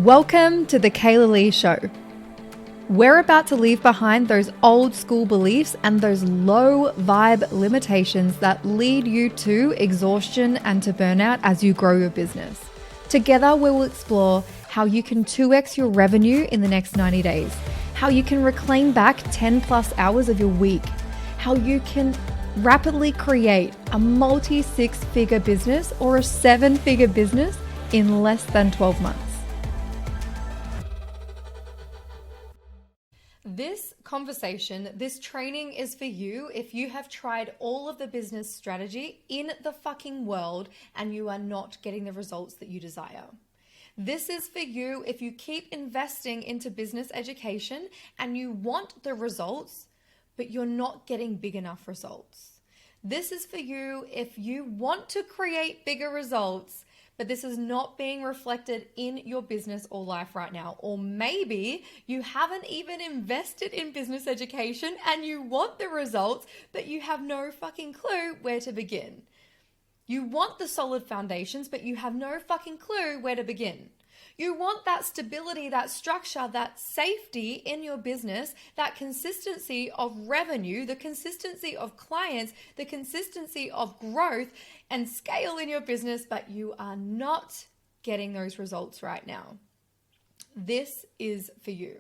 Welcome to the Kailah Show. We're about to leave behind those old school beliefs and those low vibe limitations that lead you to exhaustion and to burnout as you grow your business. Together, we will explore how you can 2x your revenue in the next 90 days, how you can reclaim back 10 plus hours of your week, how you can rapidly create a multi-6-figure business or a 7-figure business in less than 12 months. This conversation, this training is for you if you have tried all of the business strategy in the fucking world and you are not getting the results that you desire. This is for you if you keep investing into business education and you want the results, but you're not getting big enough results. This is for you if you want to create bigger results, but this is not being reflected in your business or life right now. Or maybe you haven't even invested in business education and you want the results, but you have no fucking clue where to begin. You want the solid foundations, but you have no fucking clue where to begin. You want that stability, that structure, that safety in your business, that consistency of revenue, the consistency of clients, the consistency of growth and scale in your business, but you are not getting those results right now. This is for you.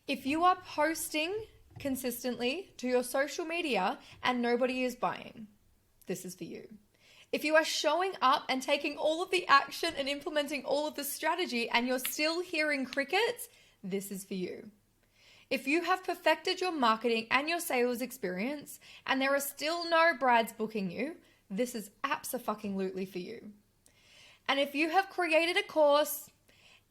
If you are posting consistently to your social media and nobody is buying, this is for you. If you are showing up and taking all of the action and implementing all of the strategy and you're still hearing crickets, this is for you. If you have perfected your marketing and your sales experience and there are still no brides booking you, this is abso-fucking-lutely for you. And if you have created a course,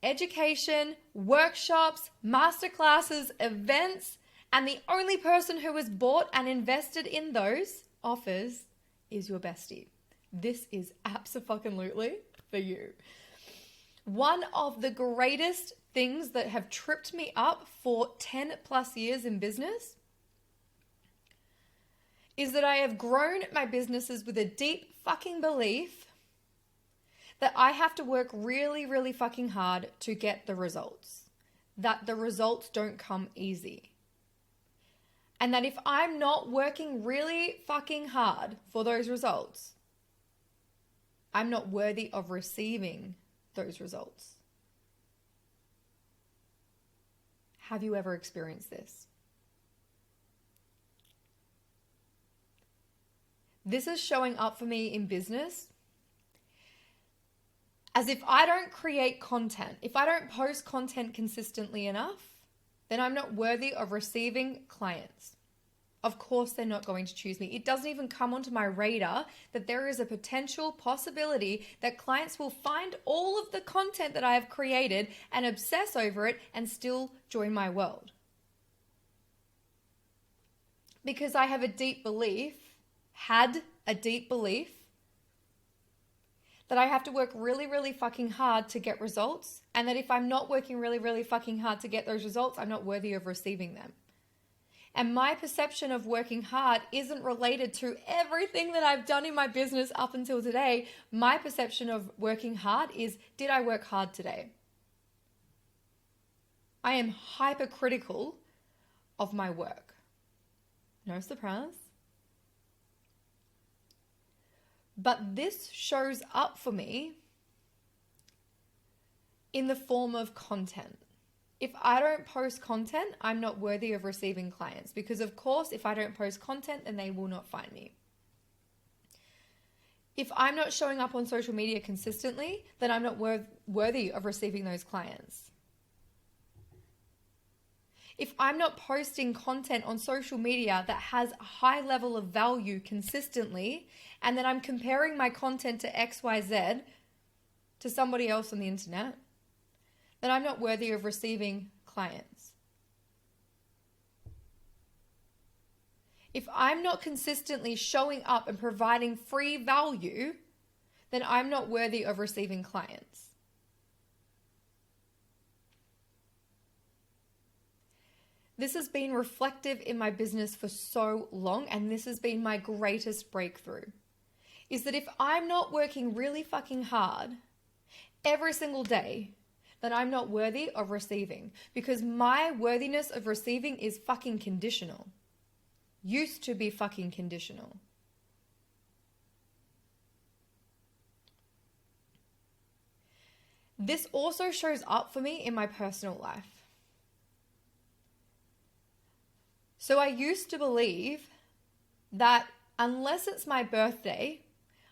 education, workshops, masterclasses, events, and the only person who has bought and invested in those offers is your bestie, this is abso-fucking-lutely for you. One of the greatest things that have tripped me up for 10 plus years in business is that I have grown my businesses with a deep fucking belief that I have to work really, really fucking hard to get the results. That the results don't come easy. And that if I'm not working really fucking hard for those results, I'm not worthy of receiving those results. Have you ever experienced this? This is showing up for me in business as if I don't create content, if I don't post content consistently enough, then I'm not worthy of receiving clients. Of course, they're not going to choose me. It doesn't even come onto my radar that there is a potential possibility that clients will find all of the content that I have created and obsess over it and still join my world. Because I have a deep belief, had a deep belief, that I have to work really, really fucking hard to get results, and that if I'm not working really, really fucking hard to get those results, I'm not worthy of receiving them. And my perception of working hard isn't related to everything that I've done in my business up until today. My perception of working hard is, did I work hard today? I am hypercritical of my work. No surprise. But this shows up for me in the form of content. If I don't post content, I'm not worthy of receiving clients because, of course, if I don't post content, then they will not find me. If I'm not showing up on social media consistently, then I'm not worthy of receiving those clients. If I'm not posting content on social media that has a high level of value consistently, and then I'm comparing my content to XYZ to somebody else on the internet, then I'm not worthy of receiving clients. If I'm not consistently showing up and providing free value, then I'm not worthy of receiving clients. This has been reflective in my business for so long, and this has been my greatest breakthrough, is that if I'm not working really fucking hard every single day that I'm not worthy of receiving, because my worthiness of receiving is fucking conditional. Used to be fucking conditional. This also shows up for me in my personal life. So I used to believe that unless it's my birthday,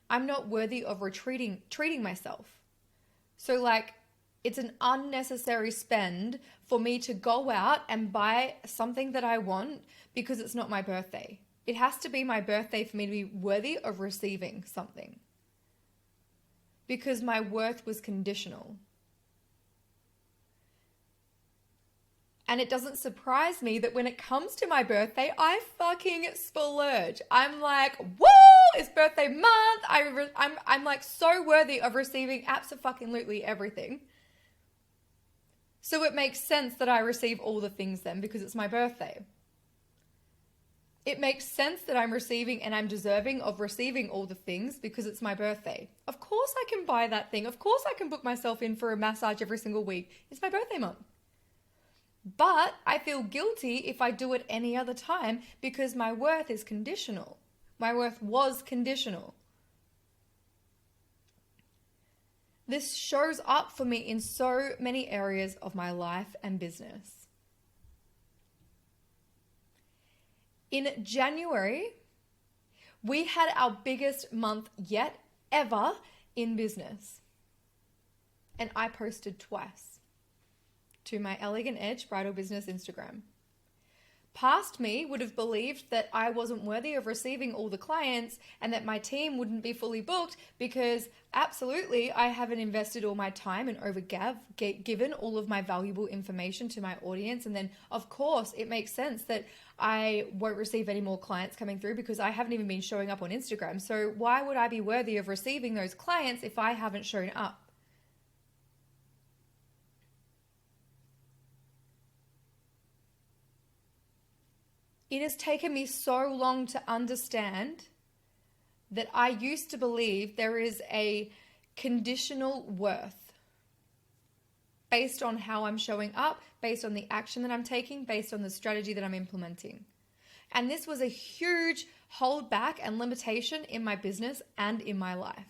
I'm not worthy of treating myself. So like, it's an unnecessary spend for me to go out and buy something that I want because it's not my birthday. It has to be my birthday for me to be worthy of receiving something. Because my worth was conditional. And it doesn't surprise me that when it comes to my birthday, I fucking splurge. I'm like, woo, it's birthday month. I'm like so worthy of receiving absolutely everything. So it makes sense that I receive all the things then because it's my birthday. It makes sense that I'm receiving and I'm deserving of receiving all the things because it's my birthday. Of course I can buy that thing. Of course I can book myself in for a massage every single week. It's my birthday month. But I feel guilty if I do it any other time because my worth is conditional. My worth was conditional. This shows up for me in so many areas of my life and business. In January, we had our biggest month yet ever in business. And I posted twice to my Elegant Edge Bridal Business Instagram. Past me would have believed that I wasn't worthy of receiving all the clients and that my team wouldn't be fully booked because absolutely I haven't invested all my time and given all of my valuable information to my audience. And then of course it makes sense that I won't receive any more clients coming through because I haven't even been showing up on Instagram. So why would I be worthy of receiving those clients if I haven't shown up? It has taken me so long to understand that I used to believe there is a conditional worth based on how I'm showing up, based on the action that I'm taking, based on the strategy that I'm implementing. And this was a huge holdback and limitation in my business and in my life.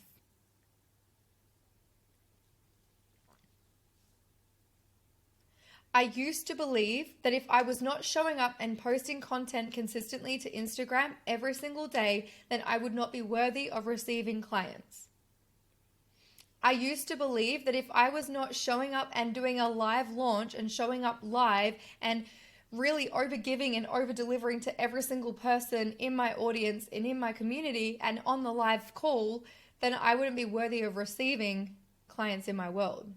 I used to believe that if I was not showing up and posting content consistently to Instagram every single day, then I would not be worthy of receiving clients. I used to believe that if I was not showing up and doing a live launch and showing up live and really overgiving and over-delivering to every single person in my audience and in my community and on the live call, then I wouldn't be worthy of receiving clients in my world.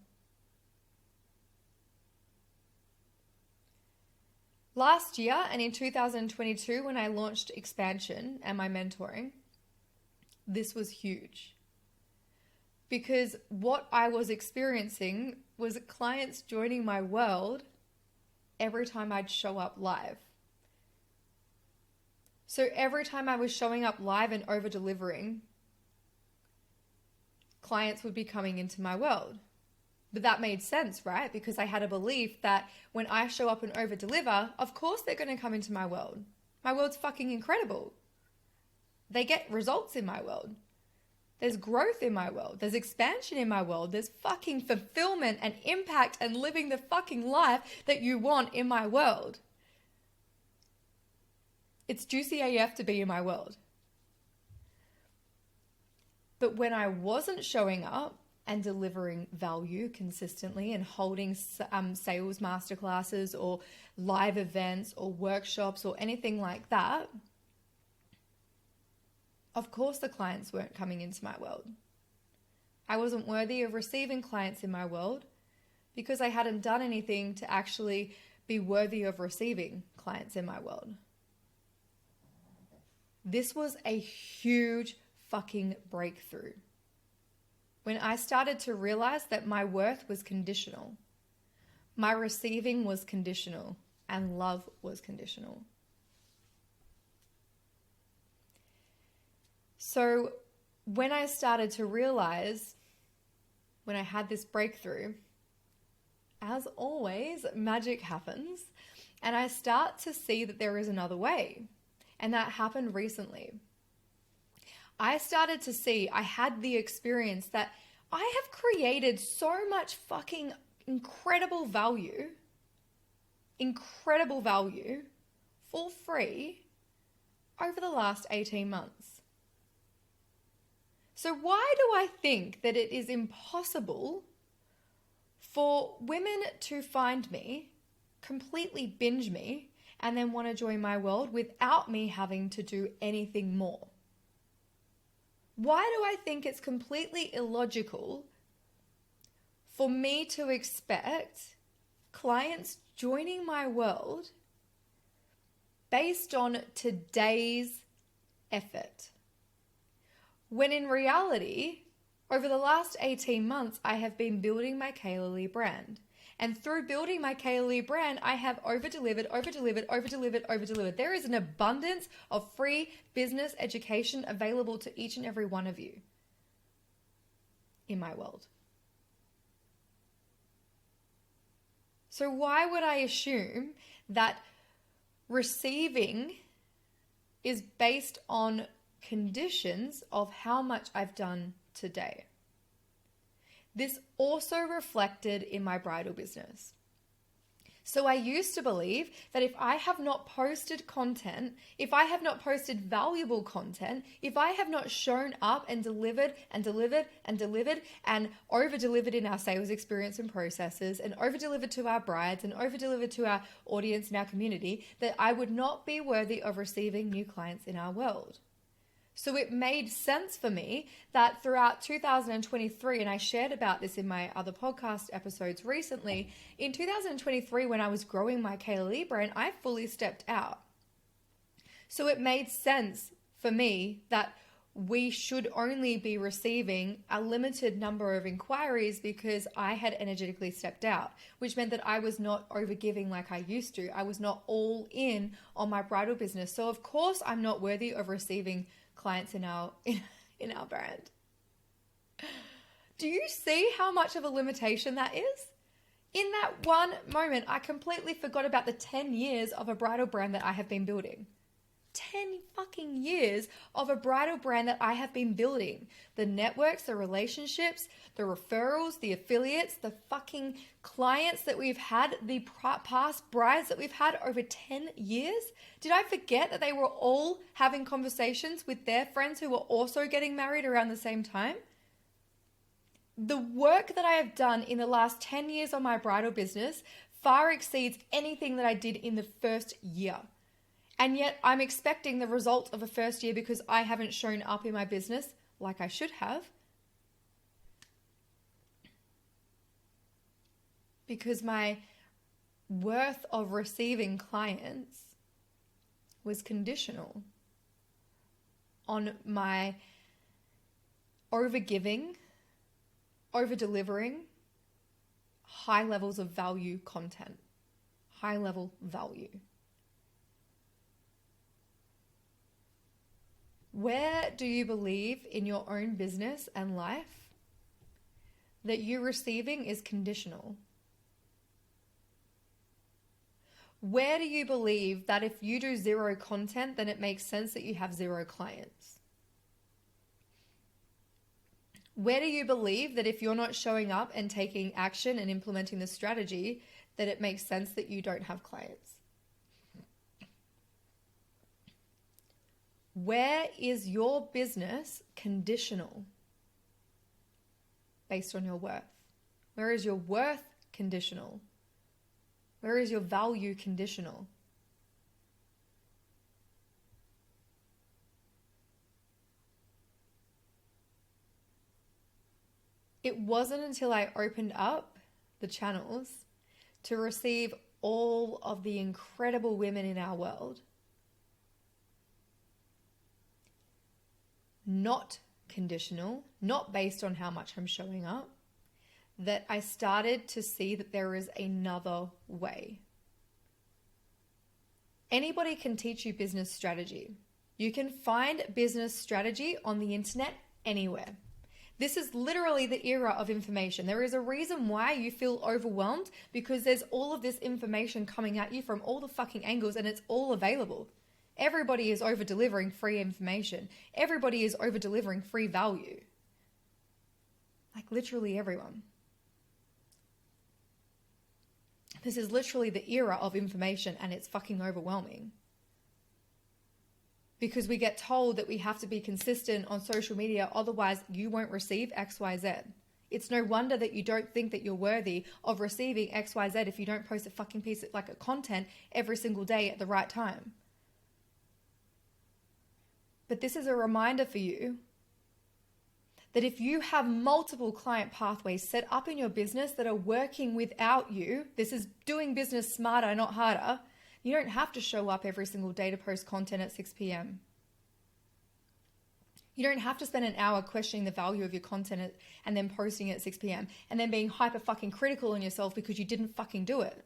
Last year and in 2022, when I launched Expansion and my mentoring, this was huge. Because what I was experiencing was clients joining my world every time I'd show up live. So every time I was showing up live and over-delivering, clients would be coming into my world. But that made sense, right? Because I had a belief that when I show up and over-deliver, of course they're going to come into my world. My world's fucking incredible. They get results in my world. There's growth in my world. There's expansion in my world. There's fucking fulfillment and impact and living the fucking life that you want in my world. It's juicy AF to be in my world. But when I wasn't showing up and delivering value consistently and holding sales masterclasses or live events or workshops or anything like that, of course the clients weren't coming into my world. I wasn't worthy of receiving clients in my world because I hadn't done anything to actually be worthy of receiving clients in my world. This was a huge fucking breakthrough. When I started to realize that my worth was conditional, my receiving was conditional, and love was conditional. So when I started to realize when I had this breakthrough, as always, magic happens, and I start to see that there is another way. And that happened recently. I started to see, I had the experience that I have created so much fucking incredible value for free over the last 18 months. So why do I think that it is impossible for women to find me, completely binge me, and then want to join my world without me having to do anything more? Why do I think it's completely illogical for me to expect clients joining my world based on today's effort, when in reality, over the last 18 months, I have been building my Kailah brand. And through building my Kailah brand, I have over-delivered. There is an abundance of free business education available to each and every one of you in my world. So why would I assume that receiving is based on conditions of how much I've done today? This also reflected in my bridal business. So I used to believe that if I have not posted content, if I have not posted valuable content, if I have not shown up and delivered and over-delivered in our sales experience and processes and over-delivered to our brides and over-delivered to our audience and our community, that I would not be worthy of receiving new clients in our world. So it made sense for me that throughout 2023, and I shared about this in my other podcast episodes recently, in 2023 when I was growing my Kailah brand, I fully stepped out. So it made sense for me that we should only be receiving a limited number of inquiries because I had energetically stepped out, which meant that I was not overgiving like I used to. I was not all in on my bridal business. So of course I'm not worthy of receiving clients in our brand. Do you see how much of a limitation that is? In that one moment, I completely forgot about the 10 years of a bridal brand that I have been building. 10 fucking years of a bridal brand that I have been building. The networks, the relationships, the referrals, the affiliates, the fucking clients that we've had, the past brides that we've had over 10 years. Did I forget that they were all having conversations with their friends who were also getting married around the same time? The work that I have done in the last 10 years on my bridal business far exceeds anything that I did in the first year. And yet I'm expecting the result of a first year because I haven't shown up in my business like I should have. Because my worth of receiving clients was conditional on my overgiving, over-delivering high levels of value content, high level value. Where do you believe in your own business and life that you receiving is conditional? Where do you believe that if you do zero content, then it makes sense that you have zero clients? Where do you believe that if you're not showing up and taking action and implementing the strategy, that it makes sense that you don't have clients? Where is your business conditional based on your worth? Where is your worth conditional? Where is your value conditional? It wasn't until I opened up the channels to receive all of the incredible women in our world, not conditional, not based on how much I'm showing up, that I started to see that there is another way. Anybody can teach you business strategy. You can find business strategy on the internet anywhere. This is literally the era of information. There is a reason why you feel overwhelmed, because there's all of this information coming at you from all the fucking angles and it's all available. Everybody is over delivering free information. Everybody is over delivering free value. Like literally everyone. This is literally the era of information and it's fucking overwhelming. Because we get told that we have to be consistent on social media, otherwise you won't receive XYZ. It's no wonder that you don't think that you're worthy of receiving XYZ if you don't post a fucking piece of like a content every single day at the right time. But this is a reminder for you that if you have multiple client pathways set up in your business that are working without you, this is doing business smarter, not harder. You don't have to show up every single day to post content at 6 p.m. You don't have to spend an hour questioning the value of your content and then posting it at 6 p.m. and then being hyper fucking critical on yourself because you didn't fucking do it.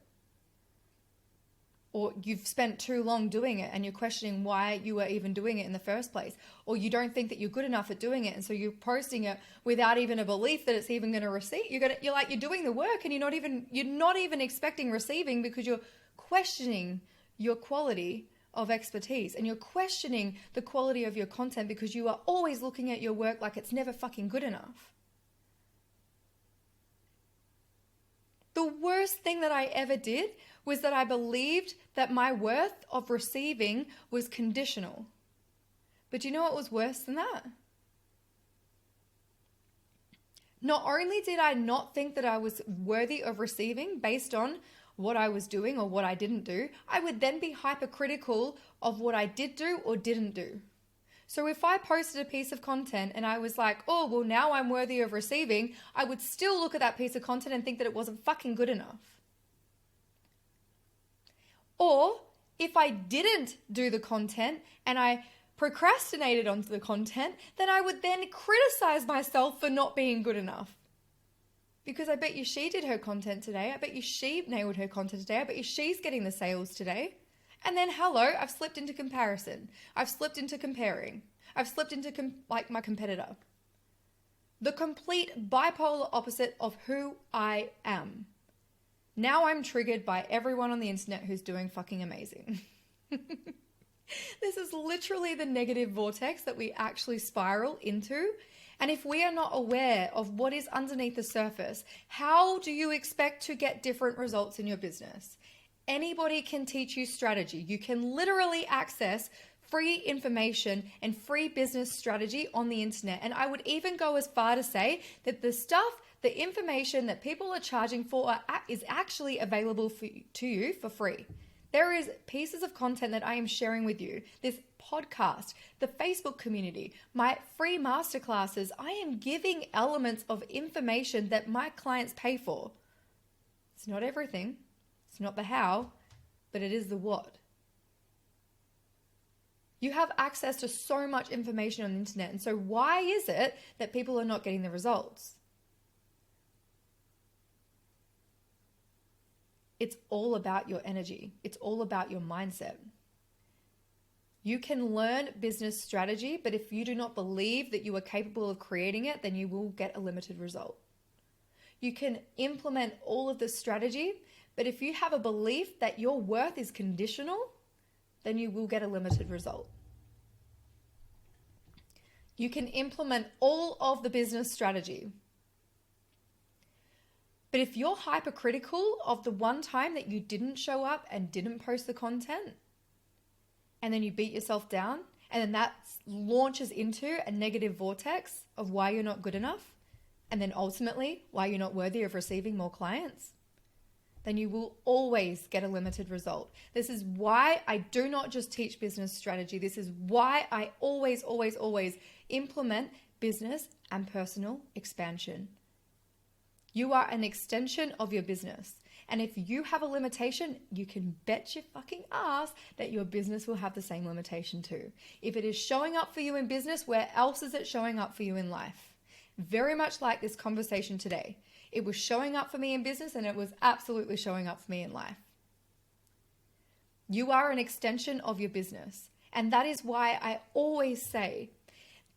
Or you've spent too long doing it and you're questioning why you were even doing it in the first place. Or you don't think that you're good enough at doing it and so you're posting it without even a belief that it's even going to receive. You're doing the work and you're not even expecting receiving because you're questioning your quality of expertise and you're questioning the quality of your content because you are always looking at your work like it's never fucking good enough. The worst thing that I ever did was that I believed that my worth of receiving was conditional. But you know what was worse than that? Not only did I not think that I was worthy of receiving based on what I was doing or what I didn't do, I would then be hypercritical of what I did do or didn't do. So if I posted a piece of content and I was like, oh, well, now I'm worthy of receiving, I would still look at that piece of content and think that it wasn't fucking good enough. Or if I didn't do the content and I procrastinated on the content, then I would then criticize myself for not being good enough. Because I bet you she did her content today. I bet you she nailed her content today. I bet you she's getting the sales today. And then, hello, I've slipped into comparison. I've slipped into comparing. I've slipped into like my competitor. The complete bipolar opposite of who I am. Now I'm triggered by everyone on the internet who's doing fucking amazing. This is literally the negative vortex that we actually spiral into. And if we are not aware of what is underneath the surface, how do you expect to get different results in your business? Anybody can teach you strategy. You can literally access free information and free business strategy on the internet. And I would even go as far to say that the information that people are charging for is actually available to you for free. There is pieces of content that I am sharing with you, this podcast, the Facebook community, my free masterclasses. I am giving elements of information that my clients pay for. It's not everything. It's not the how, but it is the what. You have access to so much information on the internet. And so why is it that people are not getting the results? It's all about your energy. It's all about your mindset. You can learn business strategy, but if you do not believe that you are capable of creating it, then you will get a limited result. You can implement all of the strategy, but if you have a belief that your worth is conditional, then you will get a limited result. You can implement all of the business strategy, but if you're hypercritical of the one time that you didn't show up and didn't post the content, and then you beat yourself down, and then that launches into a negative vortex of why you're not good enough, and then ultimately why you're not worthy of receiving more clients, then you will always get a limited result. This is why I do not just teach business strategy. This is why I always implement business and personal expansion. You are an extension of your business. And if you have a limitation, you can bet your fucking ass that your business will have the same limitation too. If it is showing up for you in business, where else is it showing up for you in life? Very much like this conversation today. It was showing up for me in business and it was absolutely showing up for me in life. You are an extension of your business. And that is why I always say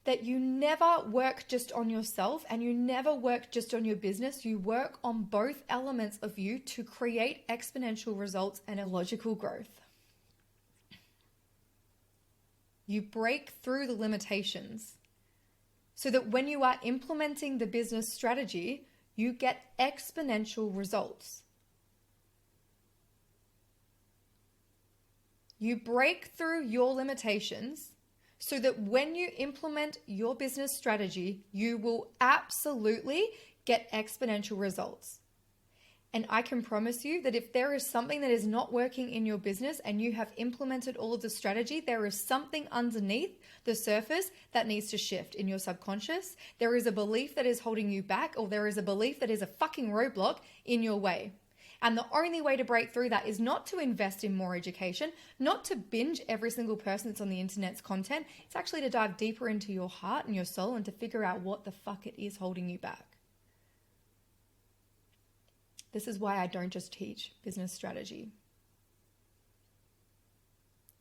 that you never work just on yourself and you never work just on your business. You work on both elements of you to create exponential results and a logical growth. You break through the limitations so that when you are implementing the business strategy, you get exponential results. You break through your limitations so that when you implement your business strategy, you will absolutely get exponential results. And I can promise you that if there is something that is not working in your business and you have implemented all of the strategy, there is something underneath the surface that needs to shift in your subconscious. There is a belief that is holding you back, or there is a belief that is a fucking roadblock in your way. And the only way to break through that is not to invest in more education, not to binge every single person that's on the internet's content. It's actually to dive deeper into your heart and your soul and to figure out what the fuck it is holding you back. This is why I don't just teach business strategy.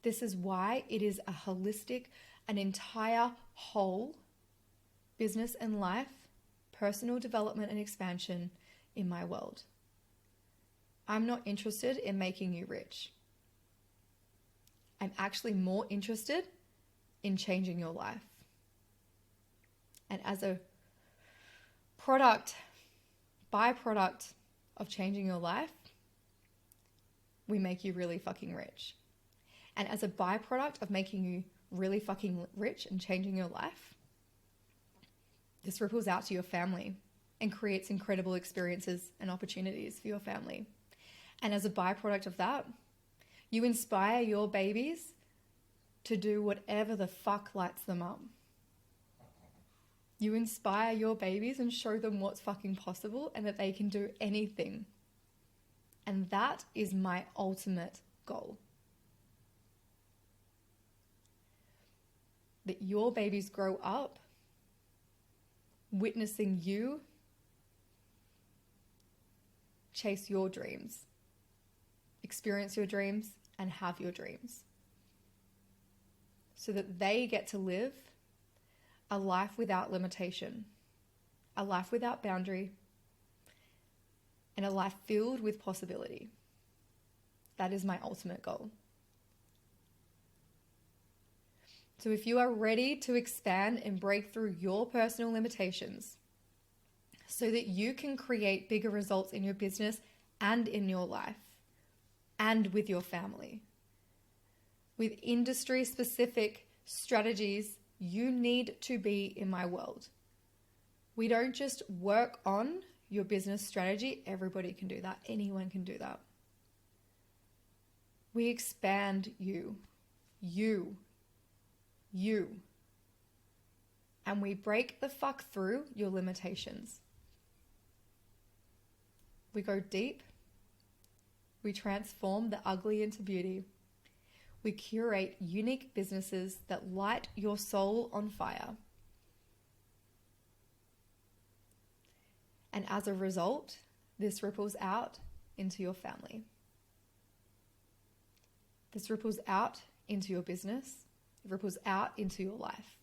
This is why it is a holistic, an entire whole business and life, personal development and expansion in my world. I'm not interested in making you rich. I'm actually more interested in changing your life. And as a byproduct of changing your life, we make you really fucking rich. And as a byproduct of making you really fucking rich and changing your life, this ripples out to your family and creates incredible experiences and opportunities for your family. And as a byproduct of that, you inspire your babies to do whatever the fuck lights them up. You inspire your babies and show them what's fucking possible and that they can do anything. And that is my ultimate goal. That your babies grow up witnessing you chase your dreams, experience your dreams, and have your dreams. So that they get to live a life without limitation, a life without boundary, and a life filled with possibility. That is my ultimate goal. So if you are ready to expand and break through your personal limitations so that you can create bigger results in your business and in your life and with your family, with industry-specific strategies, you need to be in my world. We don't just work on your business strategy. Everybody can do that. Anyone can do that. We expand you. And we break the fuck through your limitations. We go deep. We transform the ugly into beauty. We curate unique businesses that light your soul on fire. And as a result, this ripples out into your family. This ripples out into your business. It ripples out into your life.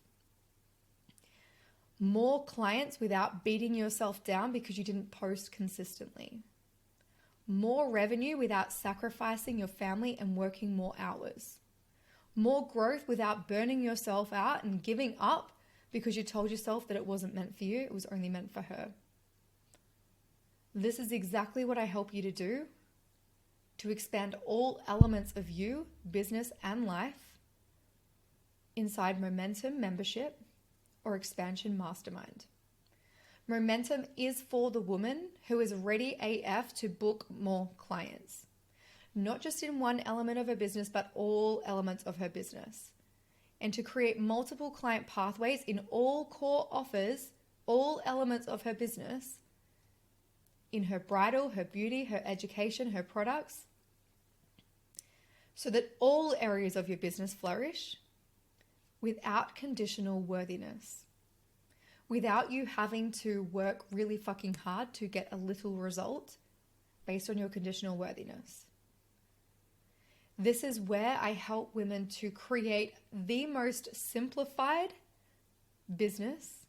More clients without beating yourself down because you didn't post consistently. More revenue without sacrificing your family and working more hours. More growth without burning yourself out and giving up because you told yourself that it wasn't meant for you, it was only meant for her. This is exactly what I help you to do, to expand all elements of you, business and life, inside Momentum Membership or Expansion Mastermind. Momentum is for the woman who is ready AF to book more clients. Not just in one element of her business, but all elements of her business. And to create multiple client pathways in all core offers, all elements of her business, in her bridal, her beauty, her education, her products, so that all areas of your business flourish without conditional worthiness. Without you having to work really fucking hard to get a little result based on your conditional worthiness. This is where I help women to create the most simplified business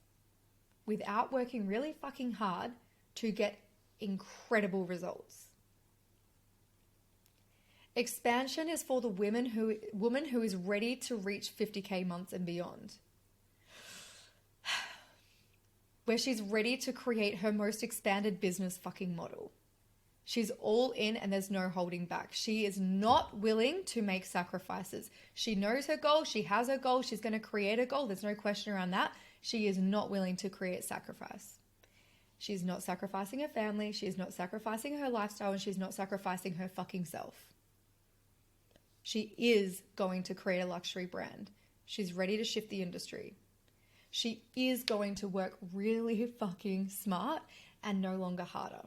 without working really fucking hard to get incredible results. Expansion is for the woman who is ready to reach 50K months and beyond, where she's ready to create her most expanded business fucking model. She's all in and there's no holding back. She is not willing to make sacrifices. She knows her goal. She has her goal. She's going to create a goal. There's no question around that. She is not willing to create sacrifice. She's not sacrificing her family. She's not sacrificing her lifestyle, and she's not sacrificing her fucking self. She is going to create a luxury brand. She's ready to shift the industry. She is going to work really fucking smart and no longer harder.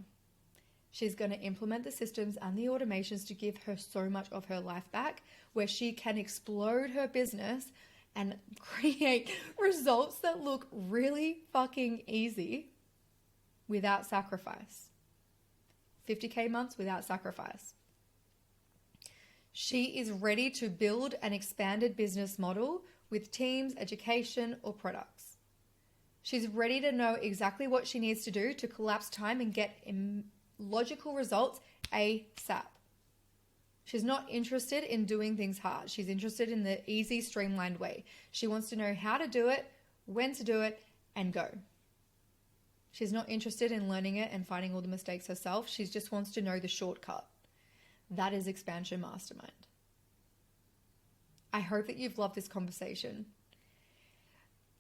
She's going to implement the systems and the automations to give her so much of her life back, where she can explode her business and create results that look really fucking easy without sacrifice. 50K months without sacrifice. She is ready to build an expanded business model with teams, education, or products. She's ready to know exactly what she needs to do to collapse time and get logical results ASAP. She's not interested in doing things hard. She's interested in the easy, streamlined way. She wants to know how to do it, when to do it, and go. She's not interested in learning it and finding all the mistakes herself. She just wants to know the shortcut. That is Expansion Mastermind. I hope that you've loved this conversation.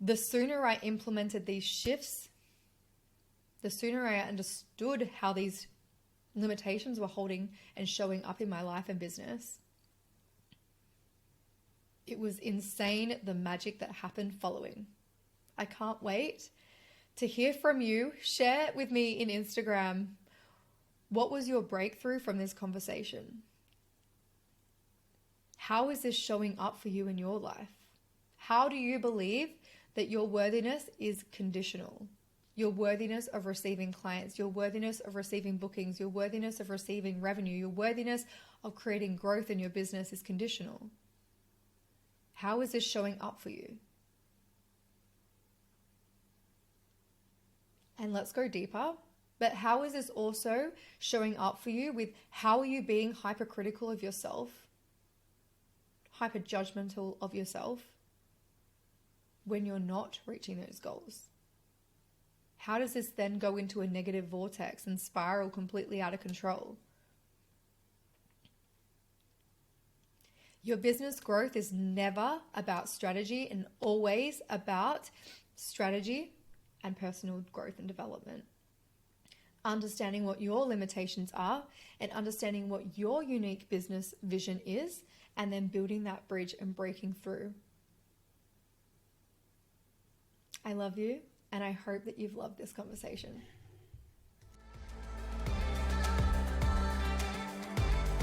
The sooner I implemented these shifts, the sooner I understood how these limitations were holding and showing up in my life and business. It was insane, the magic that happened following. I can't wait to hear from you. Share with me in Instagram, what was your breakthrough from this conversation? How is this showing up for you in your life? How do you believe that your worthiness is conditional? Your worthiness of receiving clients, your worthiness of receiving bookings, your worthiness of receiving revenue, your worthiness of creating growth in your business is conditional. How is this showing up for you? And let's go deeper. But how is this also showing up for you with how are you being hypercritical of yourself, hyper judgmental of yourself when you're not reaching those goals? How does this then go into a negative vortex and spiral completely out of control? Your business growth is never about strategy and always about strategy and personal growth and development. Understanding what your limitations are and understanding what your unique business vision is, and then building that bridge and breaking through. I love you, and I hope that you've loved this conversation.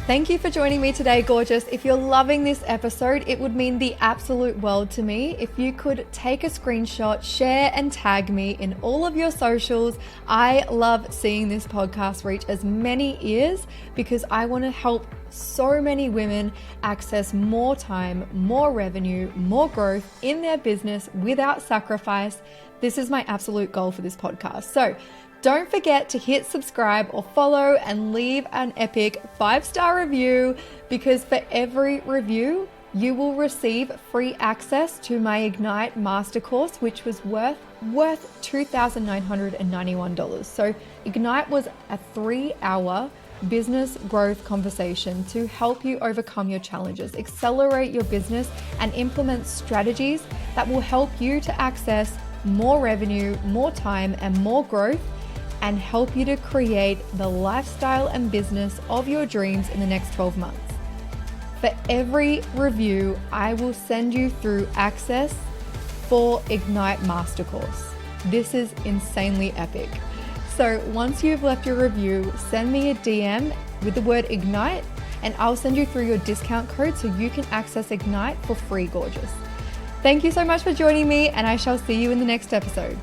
Thank you for joining me today, gorgeous. If you're loving this episode, it would mean the absolute world to me if you could take a screenshot, share, and tag me in all of your socials. I love seeing this podcast reach as many ears because I want to help so many women access more time, more revenue, more growth in their business without sacrifice. This is my absolute goal for this podcast. So don't forget to hit subscribe or follow and leave an epic 5-star review, because for every review, you will receive free access to my Ignite Master Course, which was worth $2,991. So Ignite was a 3-hour business growth conversation to help you overcome your challenges, accelerate your business, and implement strategies that will help you to access more revenue, more time, and more growth, and help you to create the lifestyle and business of your dreams in the next 12 months. For every review, I will send you through access for Ignite Master Course. This is insanely epic. So once you've left your review, send me a DM with the word Ignite, and I'll send you through your discount code so you can access Ignite for free, gorgeous. Thank you so much for joining me, and I shall see you in the next episode.